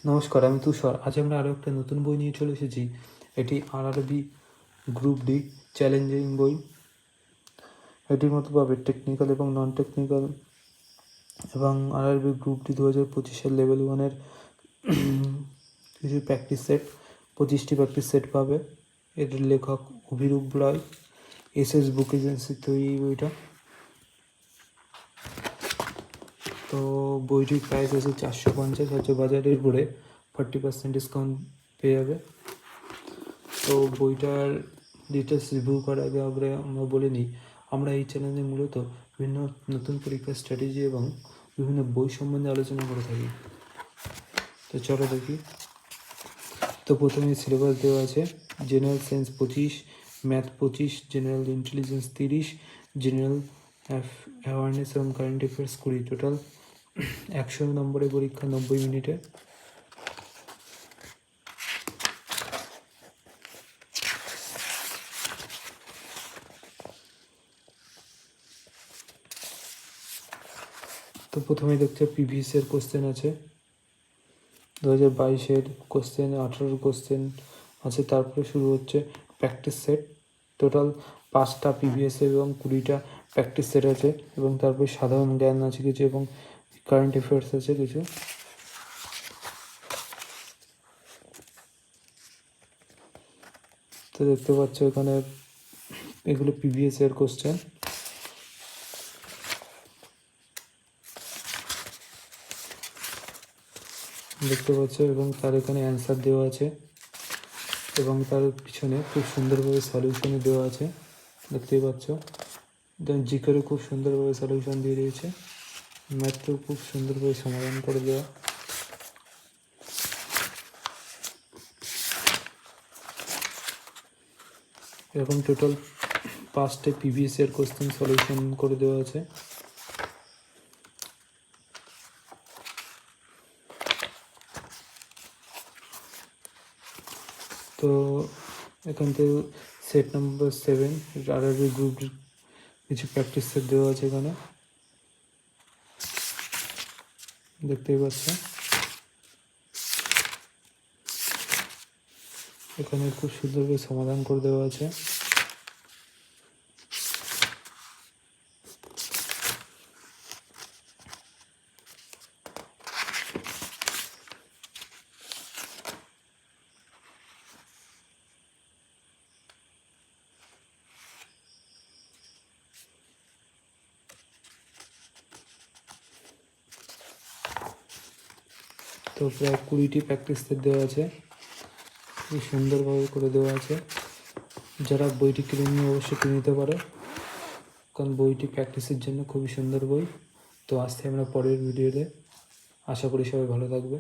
নমস্কার, আমি তুষার। আজ আমরা আরও একটা নতুন বই নিয়ে চলে এসেছি। এটি RRB গ্রুপ ডি চ্যালেঞ্জিং বই। এটির মতো পাবে টেকনিক্যাল এবং নন টেকনিক্যাল এবং RRB গ্রুপ ডি 2025-এর লেভেল 1-এর কিছু প্র্যাকটিস সেট, 25টি প্র্যাকটিস সেট পাবে। এর লেখক অভিরূপ রায়, SS বুক এজেন্সির তৈরি এই বইটা। তো বইটির প্রাইস আছে 450, হচ্ছে বাজারের উপরে 40% ডিসকাউন্ট পেয়ে যাবে। তো বইটার ডিটেলস রিভিউ করার আগে আমরা বলে নিই, আমরা এই চ্যানেলে মূলত বিভিন্ন নতুন পরীক্ষার স্ট্র্যাটেজি এবং বিভিন্ন বই সম্বন্ধে আলোচনা করে থাকি। তো চলো দেখি। তো প্রথমে সিলেবাস দেওয়া আছে general science 25, math 25, general intelligence 30, general awareness এবং কারেন্ট অ্যাফেয়ার্স 20। টোটাল 100 নম্বরের পরীক্ষা 90 মিনিটে। তো প্রথমেই দেখতে প্রিভিয়াসের কোশ্চেন আছে 2022-এর কোশ্চেন, 18-র কোশ্চেন আছে। তারপরে শুরু হচ্ছে প্র্যাকটিস সেট। টোটাল 5টা প্রিভিয়াসের এবং 20টা প্র্যাকটিস সেট আছে। এবং তারপরে সাধারণ জ্ঞান আছে কিছু এবং কারেন্ট অ্যাফেয়ার্স আছে কিছু। তো দেখতে পাচ্ছ এখানে এগুলো প্রিভিয়াসের কোশ্চেন। দেখতে পাচ্ছ এবং তার এখানে অ্যান্সার দেওয়া আছে এবং তার পিছনে খুব সুন্দরভাবে সলিউশনও দেওয়া আছে, দেখতেই পাচ্ছ। দেন জিকেরও খুব সুন্দরভাবে সলিউশন দিয়ে দিয়েছে, ম্যাথকেও খুব সুন্দরভাবে সমাধান করে দেওয়া। এরকম টোটাল 5টে প্রিভিয়াসের কোশ্চেন সলিউশন করে দেওয়া আছে। তো এখান থেকে সেট নাম্বার 7 RRB গ্রুপ কিছু প্র্যাকটিস সেট দেওয়া আছে এখানে, দেখতেই পাচ্ছ। এখানে খুব সুন্দরভাবে সমাধান করে দেওয়া আছে। তো প্রায় 20টি প্র্যাকটিস সেট দেওয়া আছে, খুব সুন্দরভাবে করে দেওয়া আছে। যারা বইটি কিনে নিয়ে অবশ্যই কিনে নিতে পারে, কারণ বইটি প্র্যাকটিসের জন্য খুবই সুন্দর বই। তো আজ থেকে আমরা পরের ভিডিওতে, আশা করি সবাই ভালো থাকবে।